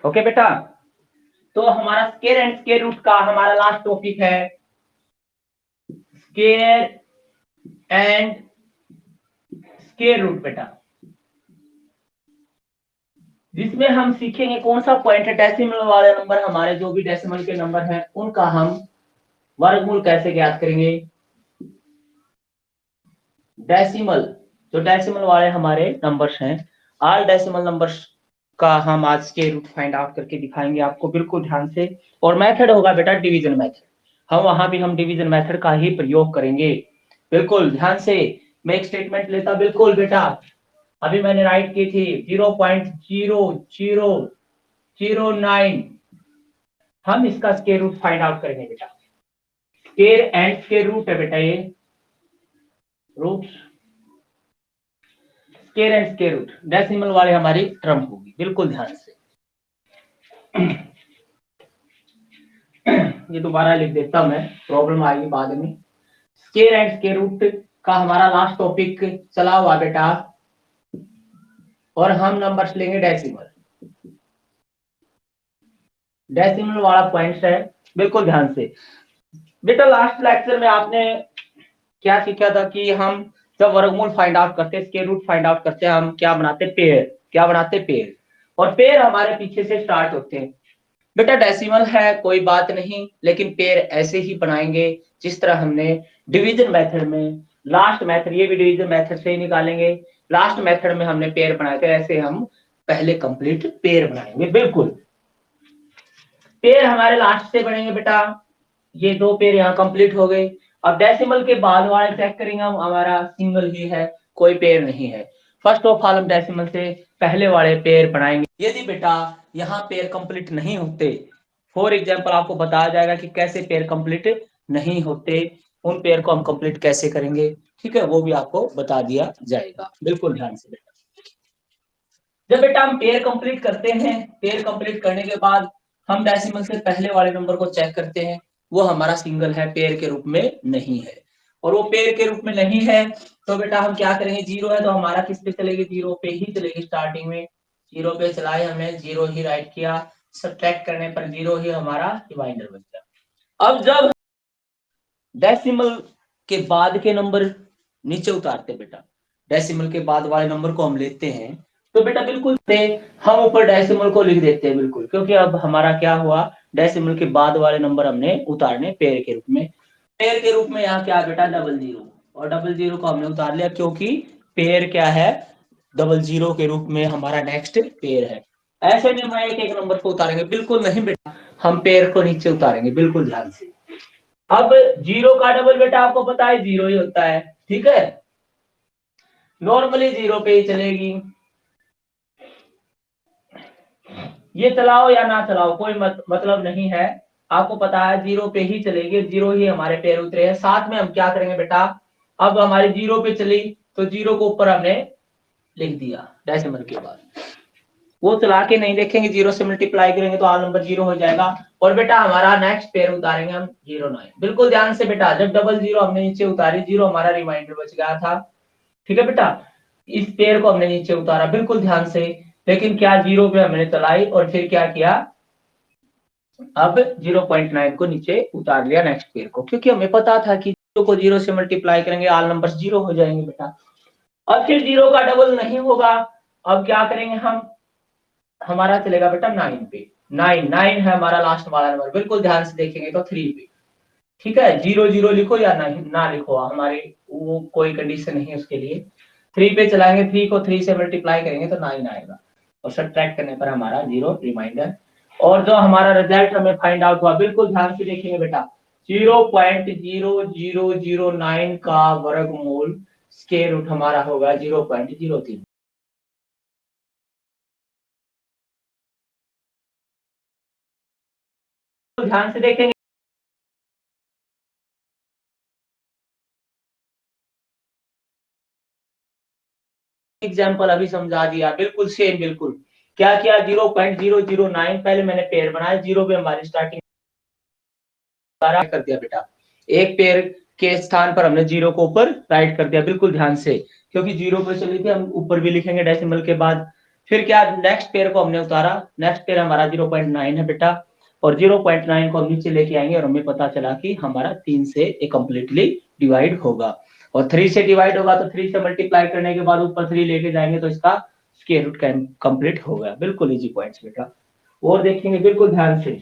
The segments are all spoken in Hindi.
ओके बेटा, तो हमारा स्क्वायर एंड स्क्वायर रूट का हमारा लास्ट टॉपिक है स्क्वायर एंड स्क्वायर रूट बेटा, जिसमें हम सीखेंगे कौन सा पॉइंट है डेसिमल वाले नंबर, हमारे जो भी डेसिमल के नंबर हैं उनका हम वर्गमूल कैसे ज्ञात करेंगे। डेसिमल, जो डेसिमल वाले हमारे नंबर्स हैं, ऑल डेसिमल नंबर्स का हम आज के रूट फाइंड आउट करके दिखाएंगे आपको, बिल्कुल ध्यान से। और मेथड होगा बेटा डिवीजन मेथड, हम वहां भी हम डिवीजन मेथड का ही प्रयोग करेंगे, बिल्कुल ध्यान से। मैं एक स्टेटमेंट लेता, बिल्कुल बेटा, अभी मैंने राइट की थी 0.0009, हम इसका स्क्वायर रूट फाइंड आउट करेंगे बेटा। स्क्वायर एंड स्क्वायर रूट है बेटा, ये root square and square root decimal वाले हमारी टर्म होगी, बिल्कुल ध्यान से। ये दोबारा लिख देता मैं, प्रॉब्लम आएगी बाद में। स्क्वायर एंड स्क्वायर रूट का हमारा लास्ट टॉपिक चला हुआ बेटा, और हम नंबर्स लेंगे डेसिमल, डेसिमल वाला पॉइंट है, बिल्कुल ध्यान से बेटा। लास्ट लेक्चर में आपने क्या सीखा था कि हम जब वर्गमूल फाइंड आउट करते हैं, स्क्वायर रूट फाइंड आउट करते हैं, हम क्या बनाते, पेयर, क्या बनाते, पेयर, और पेयर हमारे पीछे से स्टार्ट होते हैं बेटा। डेसिमल है कोई बात नहीं, लेकिन पेयर ऐसे ही बनाएंगे जिस तरह हमने डिवीजन मेथड में, लास्ट मेथड, ये भी डिवीजन मेथड से ही निकालेंगे, लास्ट मेथड में हमने पेयर बनाए थे, ऐसे हम पहले कंप्लीट पेयर बनाएंगे, बिल्कुल। पेयर हमारे लास्ट से बनेंगे बेटा, ये दो पेयर यहाँ कंप्लीट हो गए। अब डेसिमल के बाद वाले चेक करेंगे हम, हमारा सिंगल ही है, कोई पेयर नहीं है। फर्स्ट ऑफ ऑल हम डेसिमल से पहले वाले पेयर बनाएंगे। यदि बेटा यहाँ पेयर कंप्लीट नहीं होते, फॉर एग्जांपल आपको बताया जाएगा कि कैसे पेयर कंप्लीट नहीं होते, उन पेयर को हम कंप्लीट कैसे करेंगे, ठीक है, वो भी आपको बता दिया जाएगा, बिल्कुल ध्यान से बेटा। जब बेटा हम पेयर कंप्लीट करते हैं, पेयर कंप्लीट करने के बाद हम डेसिमल से पहले वाले नंबर को चेक करते हैं, वो हमारा सिंगल है, पेयर के रूप में नहीं है, और वो पेयर के रूप में नहीं है तो बेटा हम क्या करेंगे, जीरो है तो हमारा किस पे चलेगी, जीरो पे ही चलेगी। स्टार्टिंग में जीरो पे चलाए, हमने जीरो ही राइट किया, सब्ट्रैक्ट करने पर जीरो ही हमारा रिमाइंडर बच गया। अब जब डेसिमल के बाद के नंबर नीचे उतारते बेटा, डेसिमल के बाद वाले नंबर को हम लेते हैं, तो बेटा बिल्कुल हम ऊपर डेसिमल को लिख देते हैं, बिल्कुल, क्योंकि अब हमारा क्या हुआ, डेसिमल के बाद वाले नंबर हमने उतारने पेयर के रूप में। पेयर के रूप में यहाँ क्या बेटा, डबल जीरो, और डबल जीरो को हमने उतार लिया क्योंकि पेयर क्या है, डबल जीरो के रूप में हमारा नेक्स्ट पेयर है। ऐसे नहीं हम एक एक नंबर को उतारेंगे, बिल्कुल नहीं बेटा, हम पेयर को नीचे उतारेंगे, बिल्कुल ध्यान से। अब जीरो का डबल बेटा आपको पता है जीरो ही होता है, ठीक है, नॉर्मली जीरो पे ही चलेगी, ये चलाओ या ना चलाओ कोई मतलब नहीं है, आपको पता है जीरो पे ही चलेगी, जीरो ही हमारे पैर उतरे हैं। साथ में हम क्या करेंगे बेटा, अब हमारी जीरो पे चली तो जीरो को ऊपर हमने लिख दिया डेसिमल के बाद, वो चला के नहीं देखेंगे, जीरो से मल्टीप्लाई करेंगे तो आल नंबर जीरो हो जाएगा, और बेटा हमारा नेक्स्ट पेयर उतारेंगे हम 09। बिल्कुल ध्यान से बेटा, जब डबल जीरो हमने नीचे उतारी, जीरो हमारा रिमाइंडर बच गया था, ठीक है बेटा, इस पेयर को हमने नीचे उतारा, बिल्कुल ध्यान से। लेकिन क्या जीरो पे हमने चलाई और फिर क्या किया, अब 0.9 को नीचे उतार लिया नेक्स्ट पेयर को, क्योंकि हमें पता था कि जीरो को जीरो से मल्टीप्लाई करेंगे ऑल नंबर्स जीरो हो जाएंगे बेटा। अब फिर जीरो का डबल नहीं होगा, अब क्या करेंगे हम, हमारा चलेगा बेटा 9 पे, 9 है हमारा लास्ट वाला नंबर, बिल्कुल ध्यान से देखेंगे तो 3 पे, ठीक है, 0 लिखो या नहीं ना लिखो, हमारी वो कोई कंडीशन नहीं है उसके लिए। 3 पे चलाएंगे, 3 को 3 से मल्टीप्लाई करेंगे तो 9 आएगा, और सब्ट्रैक्ट करने पर हमारा 0 रिमाइंडर। और जो हमारा रिजल्ट हमें फाइंड आउट हुआ, बिल्कुल ध्यान से देखेंगे बेटा, 0.0009 का वर्गमूल स्क्वायर रूट हमारा होगा 0.03। ध्यान से देखेंगे, एग्जाम्पल अभी समझा दिया, बिल्कुल सेम, बिल्कुल क्या किया, 0.009 पहले मैंने पेयर बनाया, जीरो पे हमारी स्टार्टिंग कर दिया बेटा, एक पेयर के स्थान पर हमने जीरो को ऊपर राइट कर दिया, बिल्कुल ध्यान से, क्योंकि जीरो पे चली थी, हम ऊपर भी लिखेंगे डेसिमल के बाद। फिर क्या नेक्स्ट पेयर को हमने उतारा, नेक्स्ट पेयर हमारा 0.9 है बेटा, और 0.9 को हम नीचे लेके आएंगे और हमें पता चला कि हमारा 3 से ये कंप्लीटली डिवाइड होगा, और 3 से डिवाइड होगा तो 3 से मल्टीप्लाई करने के बाद ऊपर 3 लेके जाएंगे तो इसका स्क्वायर रूट कंप्लीट होगा। बिल्कुल इजी पॉइंट्स बेटा, और देखेंगे बिल्कुल ध्यान से।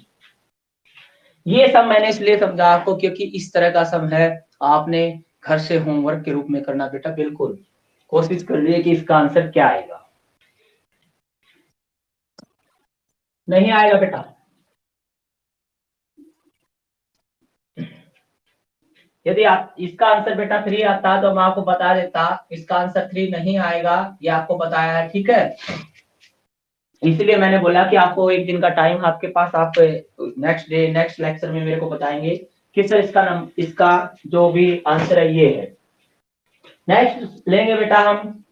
ये सब मैंने इसलिए समझा आपको क्योंकि इस तरह का सम है, आपने घर से होमवर्क के रूप में करना बेटा। बिल्कुल कोशिश कर लिए कि इसका आंसर क्या आएगा। नहीं आएगा बेटा, यदि आप इसका आंसर बेटा 3 आता तो मैं आपको बता देता, इसका आंसर 3 नहीं आएगा, ये आपको बताया है, ठीक है। इसलिए मैंने बोला कि आपको एक दिन का टाइम आपके पास, आप नेक्स्ट डे नेक्स्ट लेक्चर में मेरे को बताएंगे कि सर इसका जो भी आंसर है ये है। नेक्स्ट लेंगे बेटा हम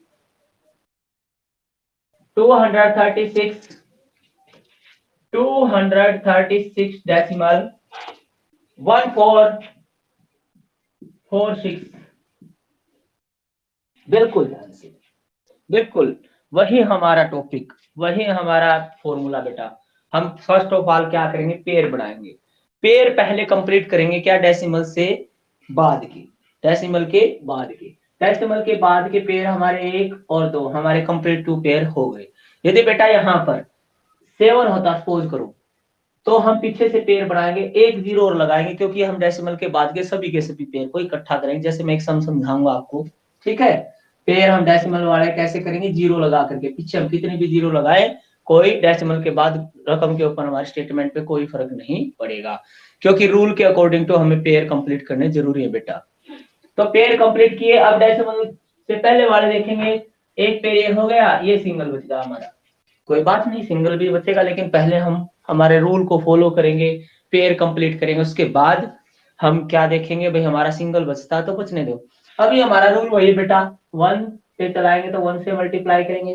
236 डेसिमल 1446। बिल्कुल ध्यान से, बिल्कुल वही हमारा टॉपिक, वही हमारा फॉर्मूला बेटा। हम फर्स्ट ऑफ ऑल क्या करेंगे, पेयर बनाएंगे। पेयर पहले कंप्लीट करेंगे क्या, डेसिमल से बाद की, डेसिमल के बाद के, डेसिमल के बाद के पेयर हमारे 1 और 2 हमारे कंप्लीट 2 पेयर हो गए। यदि बेटा यहाँ पर 7 होता सपोज करो, तो हम पीछे से पेयर बनाएंगे, एक जीरो और लगाएंगे, क्योंकि हम डेसिमल के बाद के सभी पेयर को इकट्ठा करेंगे। जैसे मैं एक सम समझाऊंगा आपको, ठीक है। पेयर हम डेसिमल वाले कैसे करेंगे, जीरो लगा करके, पीछे हम कितने भी जीरो लगाए, कोई डेसिमल के बाद रकम के ऊपर हमारे स्टेटमेंट पे कोई फर्क नहीं पड़ेगा, क्योंकि रूल के अकॉर्डिंग तो हमें पेयर कंप्लीट करने जरूरी है बेटा। तो पेयर कंप्लीट किए, अब डेसिमल से पहले वाले देखेंगे, एक पेयर ये हो गया, ये सिंगल बच गया हमारा, कोई बात नहीं सिंगल भी बचेगा, लेकिन पहले हम हमारे रूल को फॉलो करेंगे, पेयर कंप्लीट करेंगे, उसके बाद हम क्या देखेंगे, भाई हमारा सिंगल बचता तो बचने दो। अभी हमारा रूल वही बेटा, 1 पे चलाएंगे तो 1 से मल्टीप्लाई करेंगे,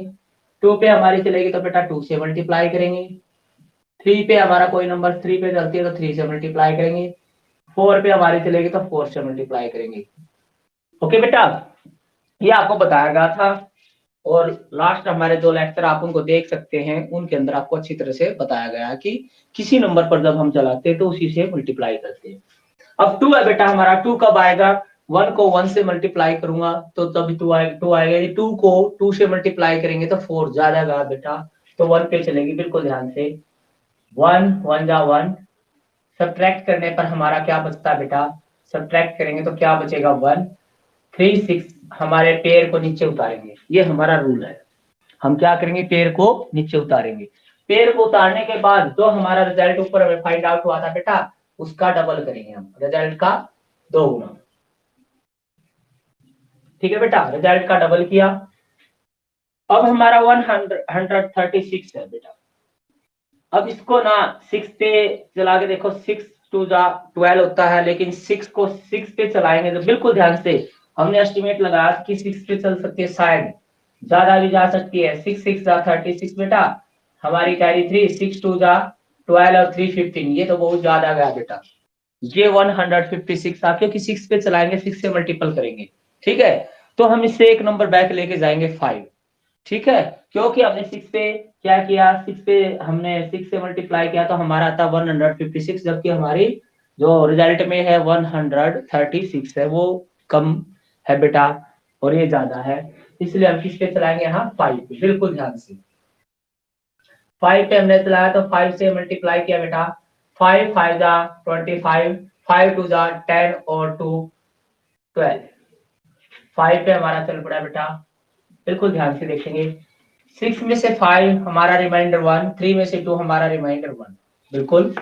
2 पे हमारी चलेगी तो बेटा 2 से मल्टीप्लाई करेंगे, 3 पे हमारा कोई नंबर 3 पे चलती है तो 3 से मल्टीप्लाई करेंगे, 4 पे हमारी चलेगी तो 4 से मल्टीप्लाई करेंगे। ओके बेटा, ये आपको बताया गया था, और लास्ट हमारे 2 लेक्चर आप उनको देख सकते हैं, उनके अंदर आपको अच्छी तरह से बताया गया है कि किसी नंबर पर जब हम चलाते हैं तो उसी से मल्टीप्लाई करते हैं। अब 2 है बेटा हमारा, 2 कब आएगा, 1 को 1 से मल्टीप्लाई करूंगा तो तभी 2 आएगा, 2 को 2 से मल्टीप्लाई करेंगे तो 4 ज्यादा गया बेटा, तो 1 पे चलेगी। बिल्कुल ध्यान से, 1 1 जा 1, सब्ट्रैक्ट करने पर हमारा क्या बचता है बेटा, सब्ट्रैक्ट करेंगे तो क्या बचेगा 1, 3 6 हमारे पेयर को नीचे उतारेंगे, ये हमारा रूल है। हम क्या करेंगे, पेयर को नीचे उतारेंगे, पेयर को उतारने के बाद जो हमारा रिजल्ट ऊपर हमें फाइंड आउट हुआ था बेटा, उसका डबल करेंगे हम, रिजल्ट का 2 गुना, ठीक है बेटा, रिजल्ट का डबल किया। अब हमारा 136 है बेटा, अब इसको ना 6 पे चला के देखो, 6 2 जा 12 होता है, लेकिन 6 को 6 पे चलाएंगे तो बिल्कुल ध्यान से, हमने एस्टिमेट लगाया कि 6 पे चल सकती है, शायद ज्यादा भी जा सकती है, 6 6 जा 36 बेटा, हमारी कैरी 3, 6 2 जा 12 और 3 15, ये तो बहुत ज्यादा गया बेटा, ये 156 था, क्योंकि 6 पे चलाएंगे, 6 से मल्टीपल करेंगे, ठीक है। तो हम इससे एक नंबर बैक लेके जाएंगे 5, ठीक है, क्योंकि हमने 6 पे क्या किया, 6 पे हमने 6 से मल्टीप्लाई किया तो हमारा आता 156, जबकि हमारी जो रिजल्ट में है 136 है, वो कम है बेटा और ये ज्यादा है, इसलिए हम किस पे चलाएंगे, यहाँ 5 पे। बिल्कुल ध्यान से, 5 पे हमने चलाया तो 5 से मल्टीप्लाई किया बेटा, 5 5 जा 25, 5 2 जा 10 और 2 12, 5 पे हमारा चल पड़ा बेटा। बिल्कुल ध्यान से देखेंगे, 6 में से 5 हमारा रिमाइंडर 1, 3 में से 2 हमारा रिमाइंडर 1। बिल्कुल,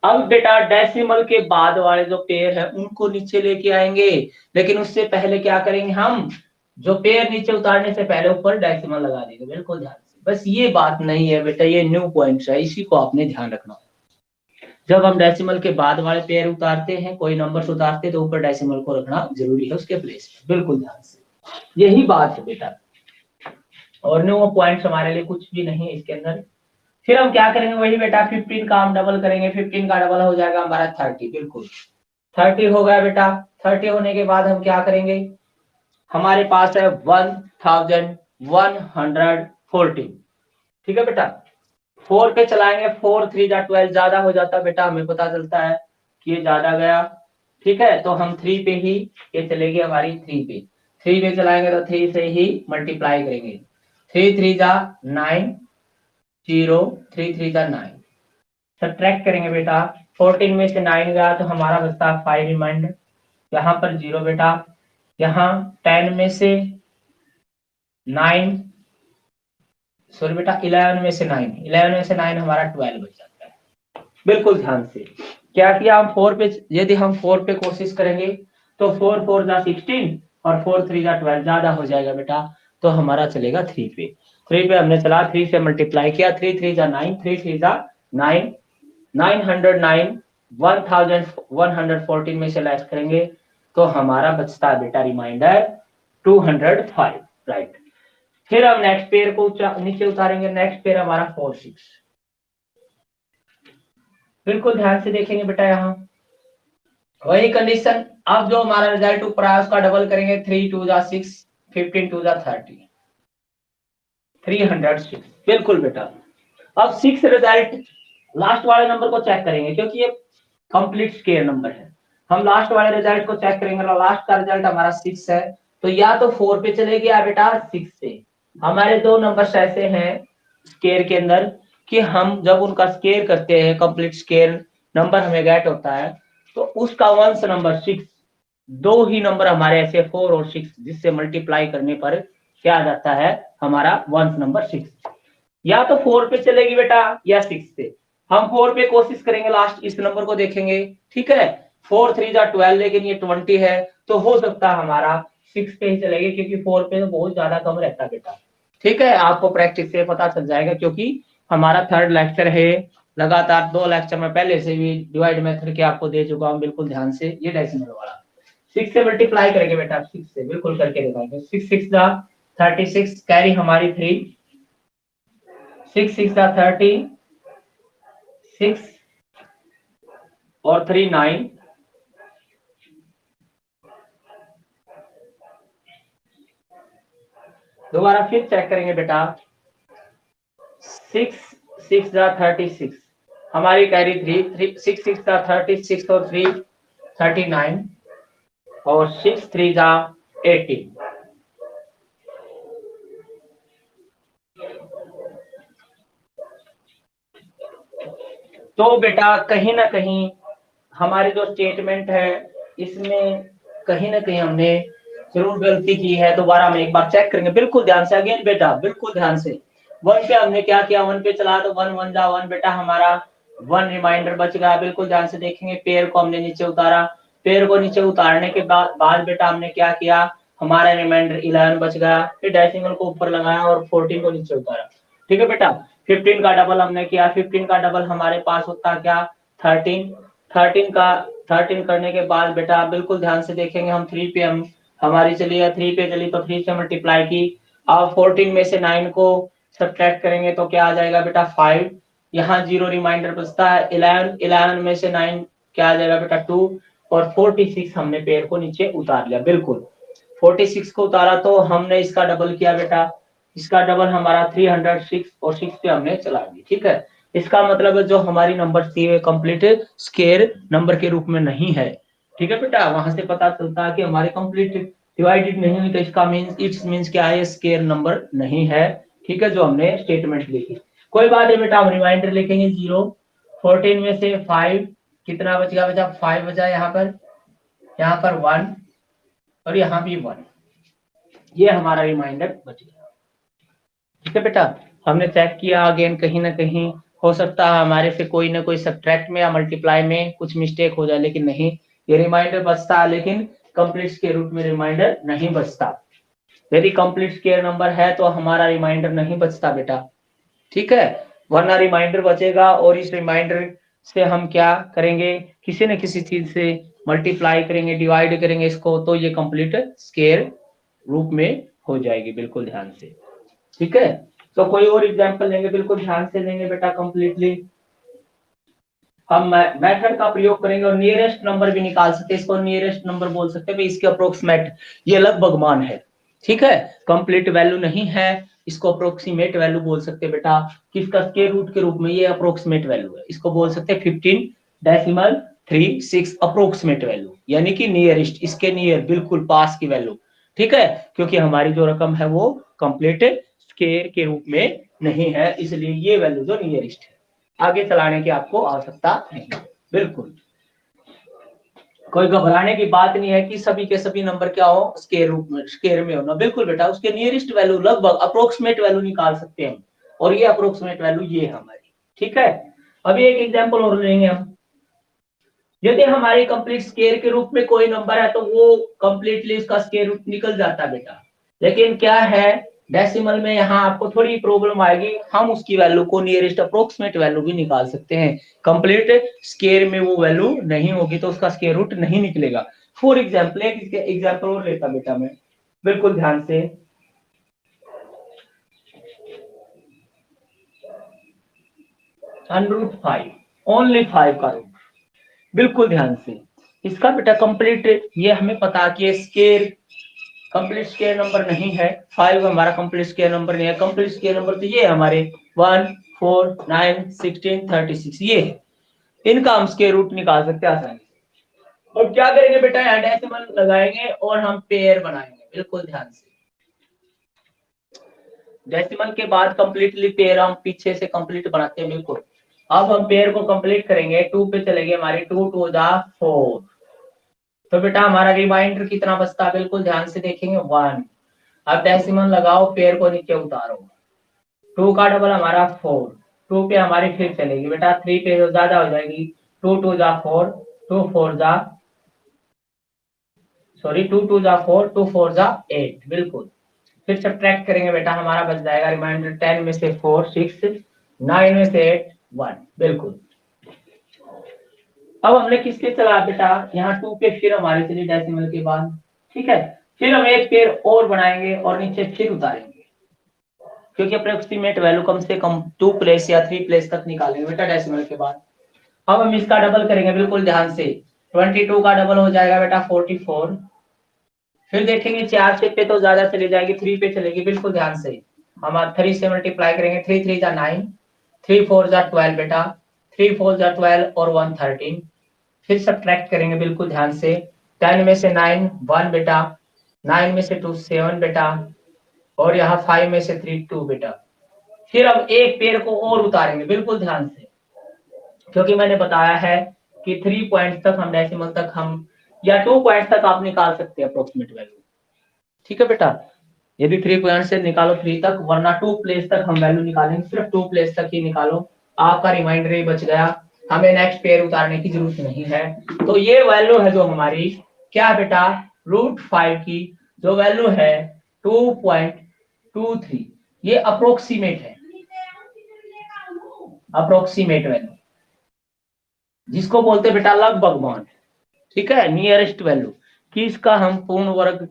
अब बेटा डेसिमल के बाद वाले जो पेयर है उनको नीचे लेके आएंगे, लेकिन उससे पहले क्या करेंगे, हम जो पेयर नीचे उतारने से पहले ऊपर डेसिमल लगा देंगे। बिल्कुल ध्यान से, बस ये बात नहीं है बेटा, ये न्यू पॉइंट्स है, इसी को आपने ध्यान रखना। जब हम डेसिमल के बाद वाले पेयर उतारते हैं, कोई नंबर उतारते हैं, तो ऊपर डेसिमल को रखना जरूरी है उसके प्लेस पे। बिल्कुल ध्यान से, यही बात है बेटा, और न्यू पॉइंट्स हमारे लिए कुछ भी नहीं है इसके अंदर। फिर हम क्या करेंगे, वही बेटा 15 का हम डबल करेंगे, 15 का डबल हो जाएगा हमारा 30। बिल्कुल 30 हो गया बेटा, 30 होने के बाद हम क्या करेंगे, हमारे पास है 1114, ठीक है बेटा, 4 पे चलाएंगे, 4 3 जा 12 ज्यादा हो जाता है बेटा, हमें पता चलता है कि ये ज्यादा गया। ठीक है, तो हम 3 पे ही ये चलेगी हमारी 3 पे, 3 पे चलाएंगे तो 3 से ही मल्टीप्लाई करेंगे। 3 3 जा 9, 0 3 3 जा 9, सब्ट्रैक्ट करेंगे बेटा। 14 में से 9 गया तो हमारा बचता है 5 रिमाइंडर, यहाँ पर 0 बेटा। यहाँ 10 में से 9, सॉरी बेटा 11 में से 9, 11 में से 9 हमारा 12 बच जाता है। बिल्कुल ध्यान से क्या किया, हम 4 पे, यदि हम 4 पे कोशिश करेंगे तो 4 4 जा 16 और 4 3 जा 12 ज्यादा हो जाएगा बेटा, तो हमारा चलेगा 3 पे। 3 पे हमने चला, 3 से मल्टीप्लाई किया, 3 3 जा 9, 3 3 जा 9, 909, 1114 में से लेस करेंगे तो हमारा बचता है बेटा रिमाइंडर 205, राइट। फिर हम नेक्स्ट पेयर को नीचे उतारेंगे, नेक्स्ट पेयर हमारा 4 6, बिल्कुल ध्यान से देखेंगे बेटा, यहाँ वही कंडीशन। अब जो हमारा रिजल्ट ऊपर आया उसका डबल करेंगे, 3 2 जा 6, 15 2 जा 30, 306, बिल्कुल बेटा। अब 6 रिजल्ट लास्ट वाले नंबर को चेक करेंगे क्योंकि ये कंप्लीट स्केयर नंबर है। हम लास्ट वाले रिजल्ट को चेक करेंगे, लास्ट का रिजल्ट हमारा 6 है, तो या तो 4 पे चलेगी या बेटा 6 पे। हमारे दो नंबर्स ऐसे हैं स्केयर के अंदर कि हम जब उनका स्केयर करते हैं, कंप्लीट स्केयर नंबर हमें गेट होता है, तो उसका वंस नंबर 6, दो ही नंबर हमारे ऐसे 4 और 6 जिससे मल्टीप्लाई करने पर क्या आ जाता है हमारा वंस नंबर 6। या तो 4 पे चलेगी बेटा या 6 पे। हम 4 पे कोशिश करेंगे, लास्ट इस नंबर को देखेंगे, ठीक है। 4 3 जा 12, लेकिन ये 20 है, तो हो सकता है हमारा 6 पे ही चलेगी क्योंकि 4 पे तो बहुत ज्यादा कम रहता है बेटा। ठीक है, आपको प्रैक्टिस से पता चल जाएगा क्योंकि हमारा 3rd लेक्चर है, लगातार 2 लेक्चर में पहले से भी डिवाइड मेथड के आपको दे चुका हूँ, बिल्कुल ध्यान से। ये डेसिमल वाला 6 से मल्टीप्लाई करेंगे बेटा, 6 से बिल्कुल करके दिखाएंगे। 6 6 जा 36, कैरी हमारी 3, 6 6 जा 30, 6 और 3 9, दोबारा फिर चेक करेंगे बेटा। 6 6 जा 36, हमारी कैरी 3, 6 6 जा 36 और 3 39 और 6 3 जा 18। तो बेटा कहीं ना कहीं हमारी जो स्टेटमेंट है इसमें कहीं ना कहीं हमने जरूर गलती की है। दोबारा हम एक बार चेक करेंगे, बिल्कुल ध्यान से, अगेन बेटा बिल्कुल ध्यान से। 1 पे हमने क्या किया, 1 पे चला तो 1 1 जा 1 बेटा, हमारा 1 रिमाइंडर बच गया। बिल्कुल ध्यान से देखेंगे, पेयर को हमने नीचे उतारा, पेयर को नीचे उतारने के बाद बेटा हमने क्या किया, हमारा रिमाइंडर 11 बच गया। फिर डेसिमल को ऊपर लगाया और 14 को नीचे उतारा। ठीक है बेटा, 15 का डबल हमने किया, 15 का डबल हमारे पास होता क्या 13, 13 का 13 करने के बाद बेटा बिल्कुल ध्यान से देखेंगे, हम 3 पे हम हमारी चली है, 3 पे चली तो 3 से मल्टीप्लाई की। अब 14 में से 9 को सब्ट्रैक्ट करेंगे तो क्या आ जाएगा बेटा 5, यहाँ 0 रिमाइंडर बचता है। 11 में से 9 क्या आ जाएगा बेटा 2 और 46 हमने पेयर को नीचे उतार लिया। बिल्कुल 46 को उतारा तो हमने इसका डबल किया बेटा, इसका डबल हमारा 306 और 6 पे हमने चला दिया। ठीक है, इसका मतलब जो हमारी नंबर थी वे कंप्लीट स्केयर नंबर के रूप में नहीं है। ठीक है बेटा, वहां से पता चलता है कि हमारे कंप्लीट डिवाइडेड नहीं हुई, तो इसका मींस इट्स मींस क्या है, स्केयर नंबर नहीं है। ठीक है, जो हमने स्टेटमेंट लिखी। कोई बात नहीं बेटा, हम रिमाइंडर लिखेंगे 0। 14 में से 5 कितना बच गया बेटा, 5 बचा, यहाँ पर 1 और यहाँ भी 1, ये हमारा रिमाइंडर बच गया। ठीक है बेटा, हमने चेक किया अगेन, कहीं ना कहीं हो सकता है हमारे से कोई ना कोई सब्ट्रैक्ट में या मल्टीप्लाई में कुछ मिस्टेक हो जाए, लेकिन नहीं, ये रिमाइंडर बचता है, लेकिन कंप्लीट स्केयर रूट में रिमाइंडर नहीं बचता। यदि कंप्लीट स्केयर नंबर है तो हमारा रिमाइंडर नहीं बचता बेटा। ठीक है, वरना रिमाइंडर बचेगा और इस रिमाइंडर से हम क्या करेंगे, किसी न किसी चीज से मल्टीप्लाई करेंगे, डिवाइड करेंगे इसको, तो ये कंप्लीट स्केयर रूप में हो जाएगी। बिल्कुल ध्यान से। ठीक है, तो कोई और एग्जांपल लेंगे, बिल्कुल ध्यान से लेंगे बेटा कंप्लीटली। हम मेथड का प्रयोग करेंगे और नियरेस्ट नंबर भी निकाल सकते हैं, इसको नियरेस्ट नंबर बोल सकते हैं, इसके अप्रोक्सीमेट, ये लगभग मान है। ठीक है, कंप्लीट वैल्यू नहीं है, इसको अप्रोक्सीमेट वैल्यू बोल सकते हैं बेटा। किसका स्क्वायर रूट के रूप में, ये अप्रोक्सीमेट वैल्यू है, इसको बोल सकते हैं 15.36 अप्रोक्सीमेट वैल्यू, यानी कि नियरेस्ट, इसके नियर, बिल्कुल पास की वैल्यू। ठीक है, क्योंकि हमारी जो रकम है वो कंप्लीट स्क्वायर के रूप में नहीं है, इसलिए ये वैल्यू जो नियरेस्ट है, आगे चलाने की आपको आवश्यकता नहीं। बिल्कुल कोई घबराने की बात नहीं है कि सभी के सभी नंबर क्या हो, स्क्वायर रूट में, स्क्वायर में होना। बिल्कुल बेटा, उसके नियरेस्ट वैल्यू, लगभग अप्रोक्सीमेट वैल्यू निकाल सकते हैं, और ये अप्रोक्सीमेट वैल्यू ये है हमारी। ठीक है, अभी एक एग्जांपल और लेंगे हम। यदि हमारी कंप्लीट स्क्वायर के रूप में कोई नंबर है तो वो कंप्लीटली उसका स्क्वायर रूट निकल जाता है बेटा, लेकिन क्या है, डेसिमल में यहाँ आपको थोड़ी प्रॉब्लम आएगी, हम उसकी वैल्यू को नियरेस्ट अप्रोक्सीमेट वैल्यू भी निकाल सकते हैं। कंप्लीट स्क्वायर में वो वैल्यू नहीं होगी तो उसका स्क्वायर रूट नहीं निकलेगा। फॉर एग्जाम्पल, एक एग्जाम्पल और लेता बेटा मैं, बिल्कुल ध्यान से। √5, ओनली 5 का रूट, बिल्कुल ध्यान से। इसका बेटा कंप्लीट, ये हमें पता कि स्क्वायर कंप्लीट स्क्वायर नंबर नहीं है, 5 हमारा कंप्लीट स्क्वायर नंबर नहीं है। कंप्लीट स्क्वायर नंबर तो ये हमारे 1, 4, 9, 16, 36, ये है, इनका हम स्क्वायर रूट निकाल सकते हैं आसानी से। और क्या करेंगे बेटा, यहाँ डेसिमल लगाएंगे और हम पेयर बनाएंगे, बिल्कुल ध्यान से। डेसिमल के बाद कंप्लीटली पेयर हम पीछे से कंप्लीट बनाते हैं, बिल्कुल। अब हम पेयर को कंप्लीट करेंगे, 2 पे चलेंगे, हमारी 2 2 जा 4, तो बेटा हमारा रिमाइंडर कितना बचता है, बिल्कुल ध्यान से देखेंगे, 1। अब डेसिमल लगाओ, पेयर को नीचे उतारो, 2 का डबल हमारा 4, 2 पे हमारी फिर चलेगी बेटा, 3 पे जो ज्यादा हो जाएगी, 2 2 जा 4, 2 4 जा, सॉरी 2 2 जा 4, 2 4 जा 8, बिल्कुल। फिर सब्ट्रैक्ट करेंगे बेटा, हमारा बच जाएगा रिमाइंडर, 10 में से 4 6, 9 में से 8 1, बिल्कुल। अब हमने किसके चला बेटा, यहाँ 2 पे फिर हमारे चली डेसिमल के बाद। ठीक है, फिर हम एक पेयर और बनाएंगे और नीचे फिर उतारेंगे, क्योंकि अप्रोक्सीमेट वैल्यू कम से कम 2 प्लेस या 3 प्लेस तक निकालेंगे बेटा डेसिमल के बाद। अब हम इसका डबल करेंगे, बिल्कुल ध्यान से, 22 का डबल हो जाएगा बेटा 44। फिर देखेंगे 4 से पे तो ज्यादा चली जाएगी, 3 पे चलेगी, बिल्कुल ध्यान से। हम 3 से मल्टीप्लाई करेंगे, 3 3 जा 9, 3 4 जा 12 बेटा, 3 4 जा 12 और 1 13। फिर सब्ट्रैक्ट करेंगे, बिल्कुल ध्यान से, 10 में से 9 1 बेटा, 9 में से 2 7 बेटा, और यहाँ 5 में से 3 2 बेटा। फिर अब एक पेड़ को और उतारेंगे, बिल्कुल ध्यान से, क्योंकि मैंने बताया है कि 3 पॉइंट तक हम डेसिमल तक हम, या 2 पॉइंट तक आप निकाल सकते हैं अप्रोक्सीमेट वैल्यू। ठीक है बेटा, यदि 3 पॉइंट से निकालो 3 तक, वरना 2 प्लेस तक हम वैल्यू निकालेंगे, सिर्फ 2 प्लेस तक ही निकालो, आपका रिमाइंडर ही बच गया, हमें नेक्स्ट पेयर उतारने की जरूरत नहीं है। तो ये वैल्यू है जो हमारी, क्या बेटा, √5 की जो वैल्यू है 2.23, ये अप्रोक्सीमेट है, अप्रोक्सीमेट वैल्यू, जिसको बोलते बेटा लगभग मान। ठीक है, नियरेस्ट वैल्यू, कि इसका हम पूर्ण वर्ग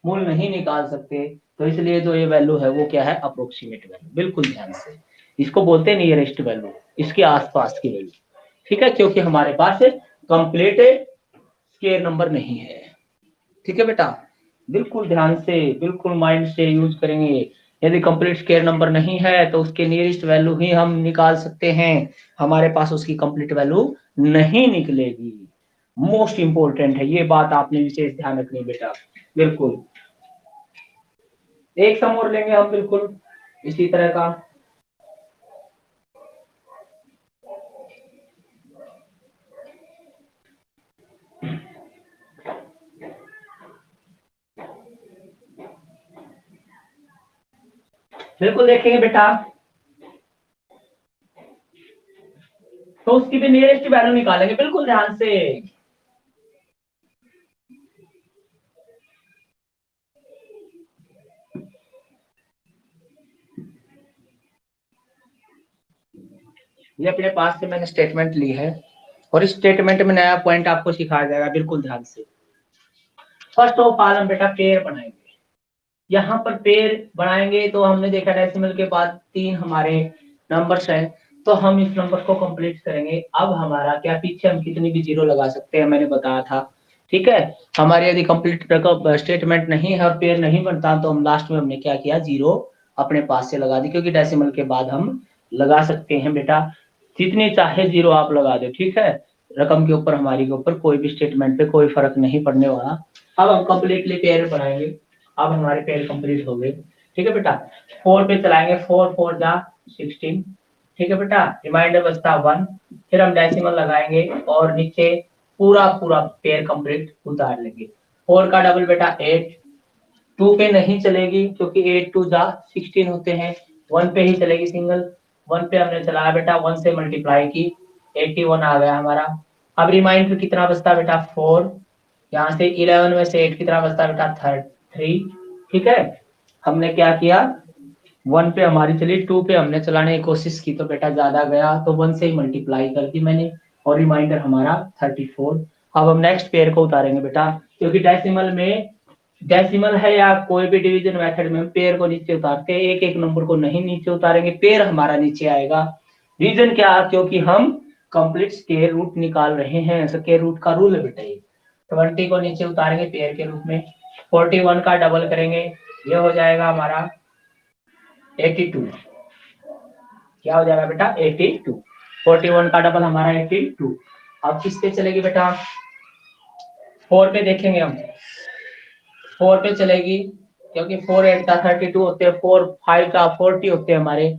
मूल नहीं निकाल सकते, तो इसलिए जो ये वैल्यू है वो क्या है, अप्रोक्सीमेट वैल्यू, बिल्कुल ध्यान से। इसको बोलते हैं नियरेस्ट वैल्यू, इसके आसपास की वैल्यू। ठीक है, क्योंकि हमारे पास कंप्लीट स्क्वायर नंबर नहीं है। ठीक है बेटा, बिल्कुल ध्यान से, बिल्कुल माइंड से यूज करेंगे। यदि कंप्लीट स्क्वायर नंबर नहीं है तो उसके नियरेस्ट वैल्यू ही हम निकाल सकते हैं, हमारे पास उसकी कंप्लीट वैल्यू नहीं निकलेगी। मोस्ट इंपोर्टेंट है, ये बात आपने विशेष ध्यान रखनी है बेटा, बिल्कुल। एक सम और लेंगे हम, बिल्कुल इसी तरह का। बिल्कुल देखेंगे बेटा, तो उसकी भी नियरेस्ट वैल्यू निकालेंगे, बिल्कुल ध्यान से। ये अपने पास से मैंने स्टेटमेंट ली है, और इस स्टेटमेंट में नया पॉइंट आपको सिखाया जाएगा, बिल्कुल ध्यान से। फर्स्ट ऑफ ऑल हम बेटा पेयर बनाएंगे, यहाँ पर पेयर बनाएंगे तो हमने देखा डेसिमल के बाद 3 हमारे नंबर्स हैं, तो हम इस नंबर को कंप्लीट करेंगे। अब हमारा क्या, पीछे हम कितनी भी जीरो लगा सकते हैं, मैंने बताया था ठीक है। हमारे यदि कंप्लीट स्टेटमेंट नहीं है और पेयर नहीं बनता तो हम लास्ट में हमने क्या किया, 0 अपने पास से लगा दी, क्योंकि डेसिमल के बाद हम लगा सकते हैं बेटा, जितनी चाहे 0 आप लगा दो, ठीक है। रकम के ऊपर, हमारी के ऊपर कोई भी स्टेटमेंट पे कोई फर्क नहीं पड़ने वाला। अब हम कंप्लीटली पेयर बनाएंगे। अब हमारे पेयर कंप्लीट हो गए, ठीक है बेटा। 4 पे चलाएंगे, 4 4 जा 16, ठीक है बेटा। रिमाइंडर बचता 1, फिर हम डेसिमल लगाएंगे और नीचे पूरा पूरा पेयर कंप्लीट उतार लेंगे। 4 का डबल बेटा 8, 2 पे नहीं चलेगी क्योंकि 8 2 जा 16 होते हैं। 1 पे ही चलेगी सिंगल, 1 पे हमने चलाया बेटा, 1 से मल्टीप्लाई की, 81 आ गया हमारा। अब रिमाइंडर कितना बचता बेटा 4, यहाँ से 11 में से 8 कितना बचता बेटा 3, ठीक है। हमने क्या किया, 1 पे हमारी चली, 2 पे हमने चलाने की कोशिश की तो बेटा ज्यादा गया, तो 1 से ही मल्टीप्लाई कर दी मैंने और रिमाइंडर हमारा 34। अब हम नेक्स्ट पेयर को उतारेंगे बेटा, क्योंकि डेसिमल में, डेसिमल है या कोई भी डिवीजन मेथड में, पेयर को नीचे उतारते हैं, एक एक नंबर को नहीं नीचे उतारेंगे, पेयर हमारा नीचे आएगा। रीजन क्या, क्योंकि हम कंप्लीट स्क्वायर रूट निकाल रहे हैं, स्क्वायर रूट का रूल है बेटा ये। 20 को नीचे उतारेंगे पेयर के रूप में, 41 का डबल करेंगे, ये हो जाएगा हमारा 82। क्या हो जाएगा बेटा 82, 41 का डबल हमारा 82। अब किस पे चलेगी बेटा, 4 पे देखेंगे हम, 4 पे चलेगी, क्योंकि 4 8 का 32 होते हैं, 4 5 का 40 होते हैं हमारे,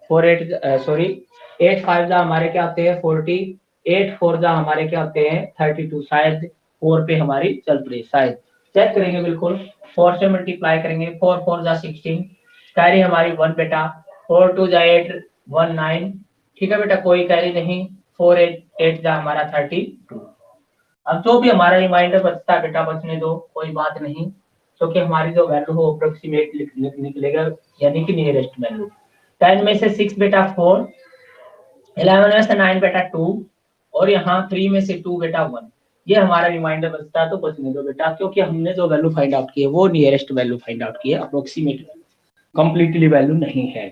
4 8 सॉरी 8 5 जा हमारे क्या होते हैं 40, 8 4 जा हमारे क्या होते हैं 32। शायद 4 पे हमारी चल पड़ी, शायद चेक करेंगे बिल्कुल। 4 से मल्टीप्लाई करेंगे, 4 4 जा 16, कैरी हमारी 1 बेटा, 4 2 जा 8 1 9, ठीक है बेटा, कोई कैरी नहीं, 4 8 8 जा हमारा 32। अब जो भी हमारा रिमाइंडर बचता है बेटा बचने दो, कोई बात नहीं, क्योंकि हमारी जो वैल्यू हो अप्रोक्सीमेट निकलेगा, यानी कि नियरेस्ट वैल्यू। 10 में से 6 बेटा 4, 11 में से 9 बेटा 2, और यहाँ 3 में से 2 बेटा 1। ये हमारा रिमाइंडर बचता है, तो बचने दो बेटा, क्योंकि हमने जो वैल्यू फाइंड आउट की है वो नियरेस्ट वैल्यू फाइंड आउट की है, अप्रोक्सीमेट वैल्यू, कंप्लीटली वैल्यू नहीं है।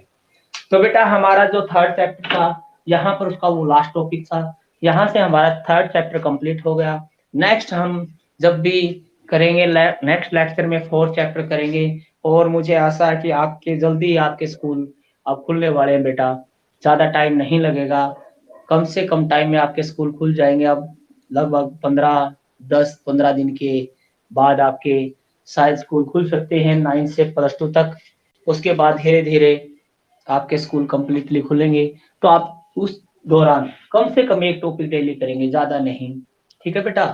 तो बेटा हमारा जो थर्ड चैप्टर था, यहाँ पर उसका वो लास्ट टॉपिक था, यहाँ से हमारा थर्ड चैप्टर कंप्लीट हो गया। नेक्स्ट हम जब भी करेंगे, नेक्स्ट लेक्चर में फोर्थ चैप्टर करेंगे, और मुझे आशा है कि आपके जल्दी आपके स्कूल अब खुलने वाले हैं बेटा, ज्यादा टाइम नहीं लगेगा, कम से कम टाइम में आपके स्कूल खुल जाएंगे। अब लगभग 10-15 दिन के बाद आपके शायद स्कूल खुल सकते हैं, 9 से +2 तक। उसके बाद धीरे धीरे आपके स्कूल कंप्लीटली खुलेंगे, तो आप उस दौरान कम से कम एक टॉपिक डेली करेंगे, ज्यादा नहीं, ठीक है बेटा।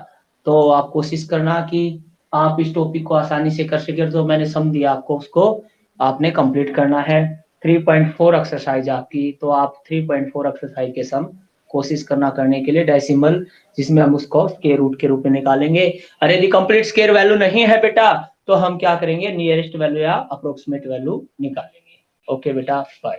तो आप कोशिश करना कि आप इस टॉपिक को आसानी से कर सके, जो मैंने सम दिया आपको उसको आपने कंप्लीट करना है। 3.4 एक्सरसाइज आपकी, तो आप 3.4 एक्सरसाइज के सम कोशिश करना करने के लिए, डेसिमल जिसमें हम उसको स्क्वायर रूट के रूप में निकालेंगे। और यदि कंप्लीट स्क्वायर वैल्यू नहीं है बेटा, तो हम क्या करेंगे, नियरेस्ट वैल्यू या अप्रोक्सीमेट वैल्यू निकालेंगे। ओके बेटा, बाय।